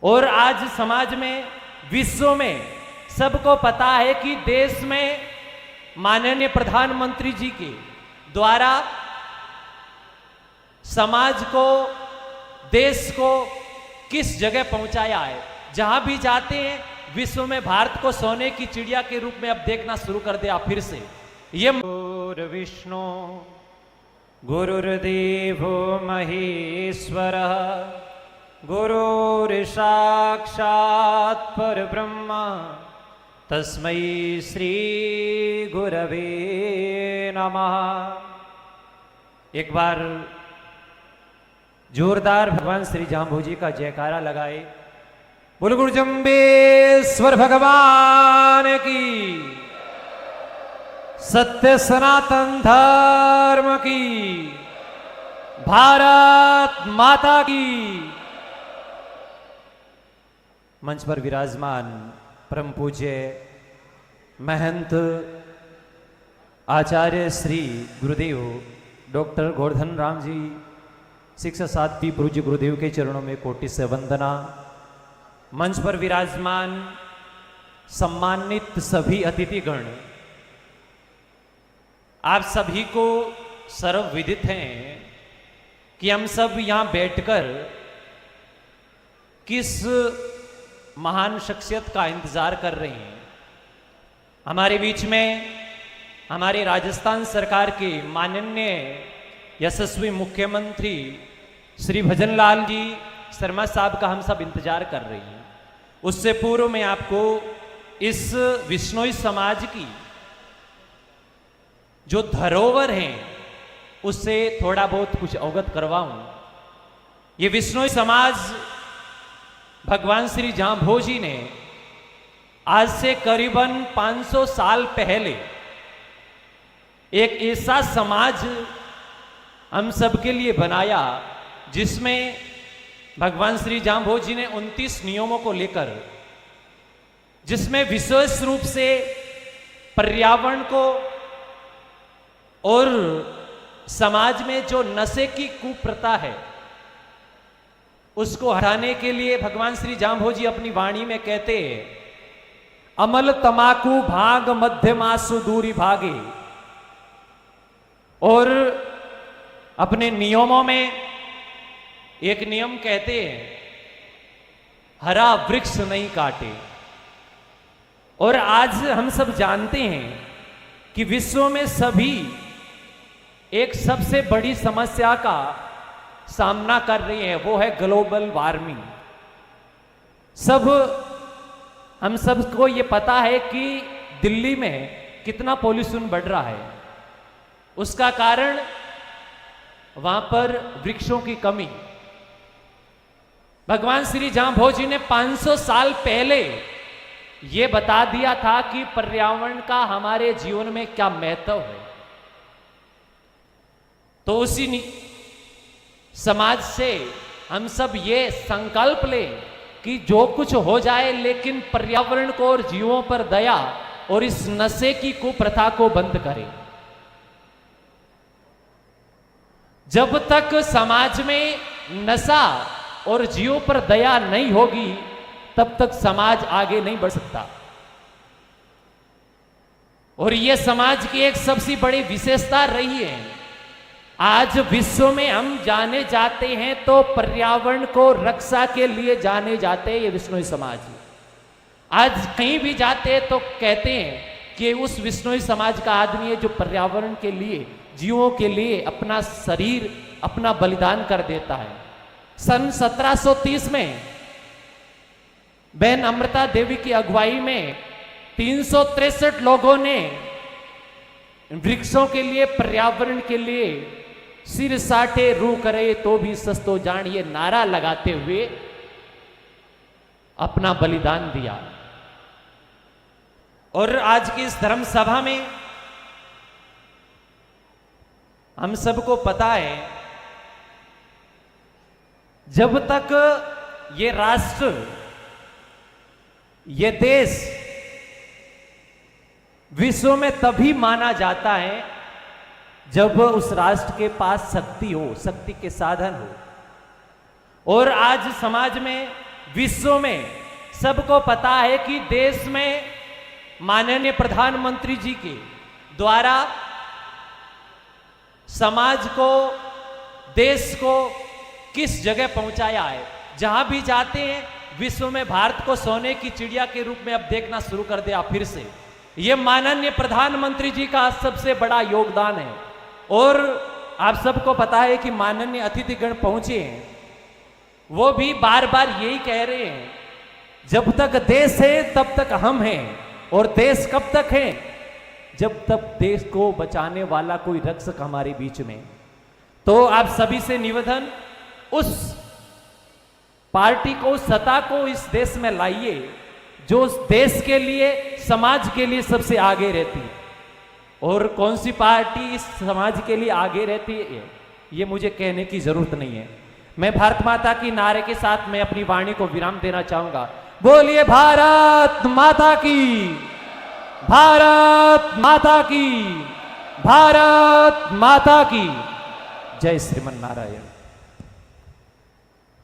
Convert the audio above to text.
और आज समाज में, विश्व में सबको पता है कि देश में माननीय प्रधानमंत्री जी के द्वारा समाज को, देश को किस जगह पहुंचाया है। जहां भी जाते हैं विश्व में भारत को सोने की चिड़िया के रूप में अब देखना शुरू कर दिया फिर से। ये विष्णु गुरुर्देवो महेश्वरः गुरुर्साक्षात् परब्रह्म तस्मै श्री गुरवे नमः। एक बार जोरदार भगवान श्री जांबू का जयकारा लगाए। बोल गुरु जंबेश्वर भगवान की, सत्य सनातन धर्म की, भारत माता की। मंच पर विराजमान परम पूज्य महंत आचार्य श्री गुरुदेव डॉक्टर गोवर्धन राम जी शिक्षा साध्वी पूज्य गुरुदेव के चरणों में कोटि से वंदना। मंच पर विराजमान सम्मानित सभी अतिथिगण, आप सभी को सर्वविदित हैं कि हम सब यहां बैठकर किस महान शख्सियत का इंतजार कर रहे हैं। हमारे बीच में हमारे राजस्थान सरकार के माननीय यशस्वी मुख्यमंत्री श्री भजनलाल जी शर्मा साहब का हम सब इंतजार कर रहे हैं। उससे पूर्व में आपको इस विश्नोई समाज की जो धरोहर है उससे थोड़ा बहुत कुछ अवगत करवाऊं। ये विश्नोई समाज भगवान श्री जांभोजी ने आज से करीबन 500 साल पहले एक ऐसा समाज हम सबके लिए बनाया जिसमें भगवान श्री जांभोजी ने 29 नियमों को लेकर, जिसमें विशेष रूप से पर्यावरण को और समाज में जो नशे की कुप्रथा है उसको हटाने के लिए भगवान श्री जांभोजी अपनी वाणी में कहते हैं, अमल तमाकू भाग मध्यमासु दूरी भागे। और अपने नियमों में एक नियम कहते हैं, हरा वृक्ष नहीं काटे। और आज हम सब जानते हैं कि विश्व में सभी एक सबसे बड़ी समस्या का सामना कर रही हैं, वो है ग्लोबल वार्मिंग। हम सबको ये पता है कि दिल्ली में कितना पॉल्यूशन बढ़ रहा है। उसका कारण वहां पर वृक्षों की कमी। भगवान श्री जांभोजी ने 500 साल पहले ये बता दिया था कि पर्यावरण का हमारे जीवन में क्या महत्व है। तो उसी समाज से हम सब ये संकल्प लें कि जो कुछ हो जाए लेकिन पर्यावरण को और जीवों पर दया और इस नशे की कुप्रथा को बंद करें। जब तक समाज में नशा और जीवों पर दया नहीं होगी तब तक समाज आगे नहीं बढ़ सकता। और यह समाज की एक सबसे बड़ी विशेषता रही है। आज विश्व में हम जाने जाते हैं तो पर्यावरण को रक्षा के लिए जाने जाते हैं ये विश्नोई समाज। आज कहीं भी जाते हैं तो कहते हैं कि उस विश्नोई समाज का आदमी है जो पर्यावरण के लिए, जीवों के लिए अपना शरीर, अपना बलिदान कर देता है। सन 1730 में बहन अमृता देवी की अगुवाई में 363 लोगों ने वृक्षों के लिए, पर्यावरण के लिए सिर साटे रू करे तो भी सस्तो जान, ये नारा लगाते हुए अपना बलिदान दिया। और आज की इस धर्म सभा में हम सबको पता है, जब तक ये राष्ट्र, ये देश विश्व में तभी माना जाता है जब उस राष्ट्र के पास शक्ति हो, शक्ति के साधन हो। और आज समाज में विश्व में सबको पता है कि देश में माननीय प्रधानमंत्री जी के द्वारा समाज को, देश को किस जगह पहुंचाया है। जहां भी जाते हैं विश्व में भारत को सोने की चिड़िया के रूप में अब देखना शुरू कर दिया फिर से। यह माननीय प्रधानमंत्री जी का सबसे बड़ा योगदान है। और आप सबको पता है कि माननीय अतिथिगण पहुंचे हैं, वो भी बार बार यही कह रहे हैं, जब तक देश है तब तक हम हैं। और देश कब तक है? जब तक देश को बचाने वाला कोई रक्षक हमारे बीच में। तो आप सभी से निवेदन, उस पार्टी को, सत्ता को इस देश में लाइए जो देश के लिए, समाज के लिए सबसे आगे रहती है। और कौन सी पार्टी इस समाज के लिए आगे रहती है ये मुझे कहने की जरूरत नहीं है। मैं भारत माता की नारे के साथ मैं अपनी वाणी को विराम देना चाहूंगा। बोलिए भारत माता की, भारत माता की, भारत माता की जय। श्रीमन नारायण।